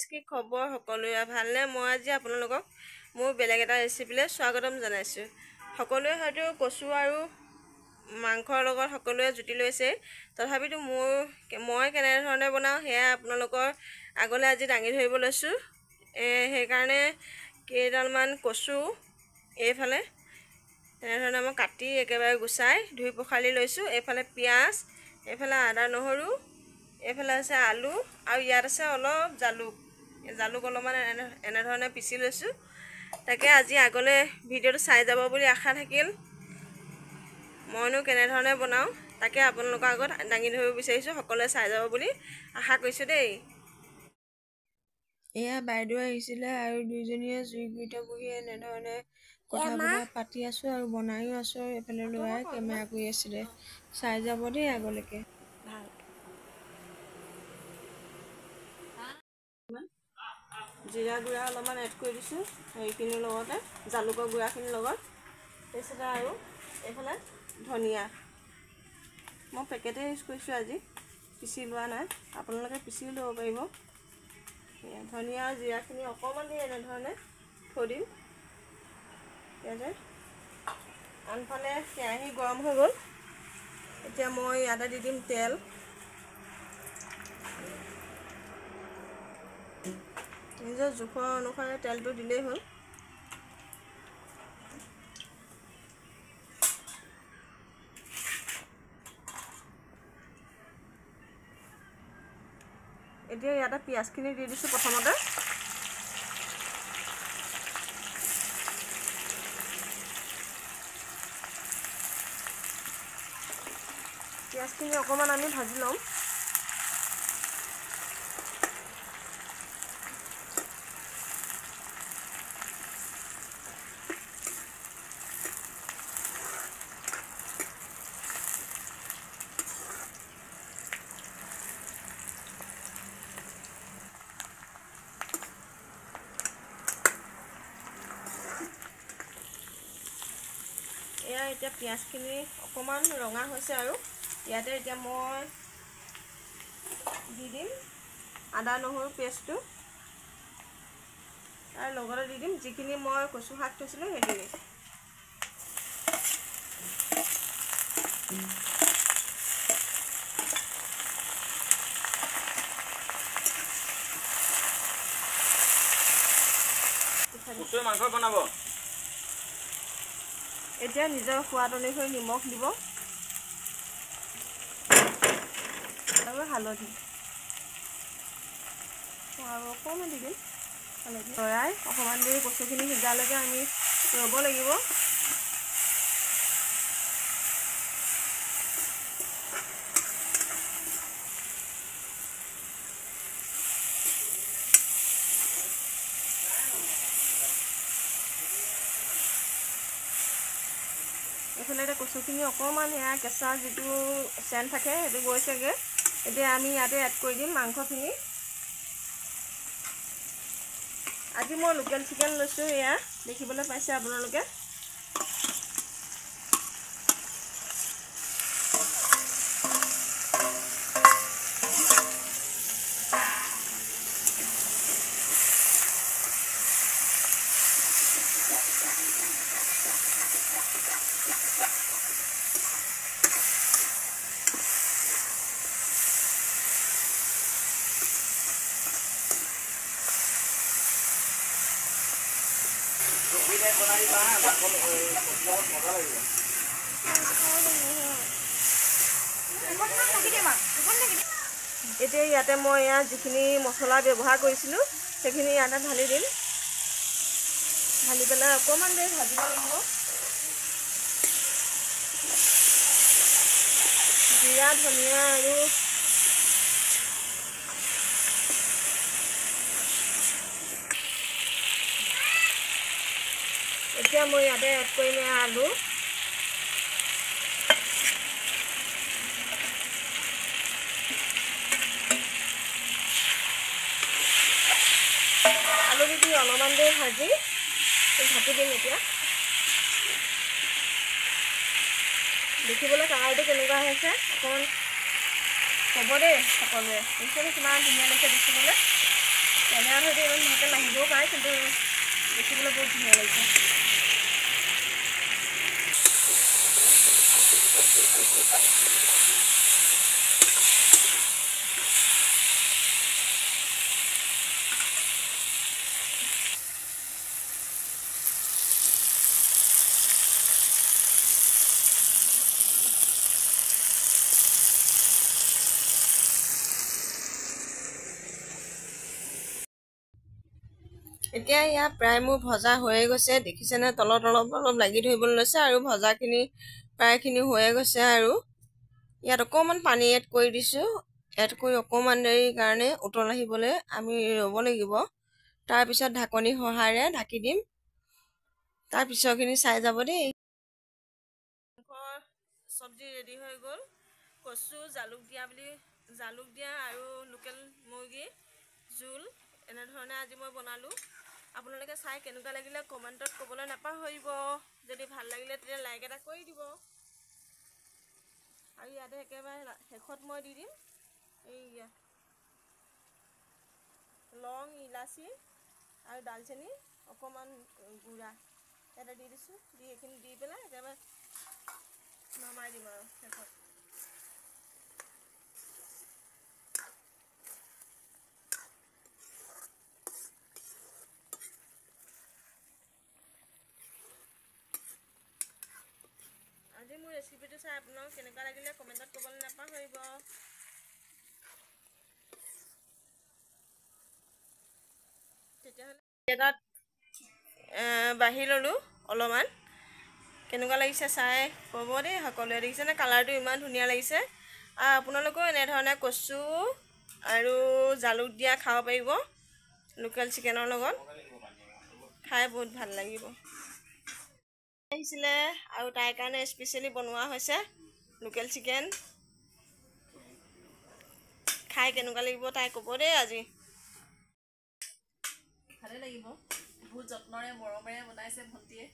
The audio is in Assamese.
গাইজ কি খবৰ সকলোৰে ভালনে মই আজি আপোনালোকক মোৰ বেলেগ এটা ৰেচিপিলৈ স্বাগতম জনাইছোঁ সকলোৱে হয়তো কচু আৰু মাংসৰ লগত সকলোৱে জুতি লৈছে তথাপিতো মই কেনেধৰণে বনাওঁ সেয়া আপোনালোকৰ আগলৈ আজি দাঙি ধৰিব লৈছোঁ সেইকাৰণে কেইডালমান কচু এইফালে তেনেধৰণে মই কাটি একেবাৰে গুচাই ধুই পখালি লৈছোঁ এইফালে পিঁয়াজ এইফালে আদা নহৰু এইফালে আছে আলু আৰু ইয়াত আছে অলপ জালুক অলপমান এনেধৰণে পিচি লৈছোঁ তাকে আজি আগলৈ ভিডিঅ'টো চাই যাব বুলি আশা থাকিল মইনো কেনেধৰণে বনাওঁ তাকে আপোনালোকৰ আগত দাঙি ধৰিব বিচাৰিছোঁ সকলোৱে চাই যাব বুলি আশা কৰিছোঁ দেই এয়া বাইদেউ আহিছিলে আৰু দুইজনীয়ে জুই গুৰিতে বহি এনেধৰণে কথা পাতি আছোঁ আৰু বনায়ো আছোঁ আৰু এইফালে ল'ৰাই কেমেৰা কৰি আছিলে চাই যাব দেই আগলৈকে ভাল জিৰা গুড়া অলপমান এড কৰি দিছোঁ সেইখিনিৰ লগতে জালুকৰ গুড়াখিনিৰ লগত তাৰপিছতে আৰু এইফালে ধনিয়া মই পেকেটে ইউজ কৰিছোঁ আজি পিচি লোৱা নাই আপোনালোকে পিচিও ল'ব পাৰিব ধনিয়া আৰু জিৰাখিনি অকণমান দি এনেধৰণে থৈ দিম ইয়াতে আনফালে কেৰাহী গৰম হৈ গ'ল এতিয়া মই ইয়াতে দি দিম তেল নিজৰ জোখৰ অনুসাৰে তেলটো দিলেই হ'ল এতিয়া ইয়াতে পিঁয়াজখিনি দি দিছোঁ প্ৰথমতে পিঁয়াজখিনি অকণমান আমি ভাজি ল'ম এয়া এতিয়া পিঁয়াজখিনি অকণমান ৰঙা হৈছে আৰু ইয়াতে এতিয়া মই দি দিম আদা নহৰু পেষ্টটো তাৰ লগতে দি দিম যিখিনি মই কচু শাক থৈছিলোঁ সেইখিনি মাংস বনাব এতিয়া নিজৰ সোৱাদ অনুসৰি নিমখ দিব আৰু হালধি আৰু অকণমান দি দিম হালধি লৰাই অকণমান দেৰি কচুখিনি সিজালৈকে আমি ৰ'ব লাগিব এইফালে এতিয়া কচুখিনি অকণমান সেয়া কেঁচা যিটো চেন থাকে সেইটো গৈছেগৈ এতিয়া আমি ইয়াতে এড কৰি দিম মাংসখিনি আজি মই লোকেল চিকেন লৈছোঁ এয়া দেখিবলৈ পাইছে আপোনালোকে এতিয়া ইয়াতে মই এয়া যিখিনি মছলা ব্যৱহাৰ কৰিছিলোঁ সেইখিনি ইয়াতে ঢালি দিম ঢালি পেলাই অকণমান দেৰি ভাজিব লাগিব জিৰা ধনিয়া আৰু এতিয়া মই ইয়াতে এড কৰিম আলু আলুটো দি অলপমান দেৰি ভাজি ঢাকি দিম এতিয়া দেখিবলৈ কালাৰটো কেনেকুৱা হৈছে অকণমান ক'ব দেই সকলোৱে দেখিবলৈ কিমান ধুনীয়া লাগিছে দেখিবলৈ কেমেৰাত হয়তো ইমান ভালকৈ নাহিবও পাৰে, কিন্তু দেখিবলৈ বহুত ধুনীয়া লাগিছে। এতিয়া ইয়াত প্ৰায় মোৰ ভজা হৈয়ে গৈছে, দেখিছেনে? তলত অলপ অলপ লাগি ধৰিবলৈ লৈছে আৰু ভজাখিনি প্ৰায়খিনি হৈয়ে গৈছে। আৰু ইয়াত অকণমান পানী এড কৰি দিছোঁ। এড কৰি অকণমান দেৰিৰ কাৰণে উতল আহিবলৈ আমি ৰ'ব লাগিব। তাৰপিছত ঢাকনিৰ সহায়েৰে ঢাকি দিম। তাৰ পিছৰখিনি চাই যাব দেই। চব্জি ৰেডি হৈ গ'ল। কচু জালুক দিয়া আৰু লোকেল মুৰ্গী জোল এনেধৰণে আজি মই বনালোঁ। আপোনালোকে চাই কেনেকুৱা লাগিলে কমেণ্টত ক'বলৈ নাপাহৰিব। যদি ভাল লাগিলে তেতিয়া লাইক এটা কৰি দিব। আৰু ইয়াতে একেবাৰে শেষত মই দি দিম এইয়া লং, ইলাচি আৰু দালচেনি অকণমান গুড়া ইয়াতে দি দিছোঁ। দি এইখিনি দি পেলাই একেবাৰে নমাই দিম আৰু শেষত। আজি মোৰ ৰেচিপিটো চাই আপোনালোকক কেনেকুৱা লাগিলে কমেণ্টত ক'বলৈ নাপাহৰিব। তেতিয়াহ'লে এটাত বাঢ়ি ল'লোঁ অলপমান। কেনেকুৱা লাগিছে চাই ক'ব দেই সকলোৱে। দেখিছেনে কালাৰটো ইমান ধুনীয়া লাগিছে। আপোনালোকেও এনেধৰণে কচু আৰু জালুক দিয়া খাব পাৰিব লোকেল চিকেনৰ লগত। খাই বহুত ভাল লাগিব। আহিছিলে আৰু তাইৰ কাৰণে স্পেচিয়েলি বনোৱা হৈছে লোকেল চিকেন। খাই কেনেকুৱা লাগিব তাই ক'ব দেই আজি। ভালে লাগিব। বহুত যত্নৰে মৰমেৰে বনাইছে ভণ্টিয়ে।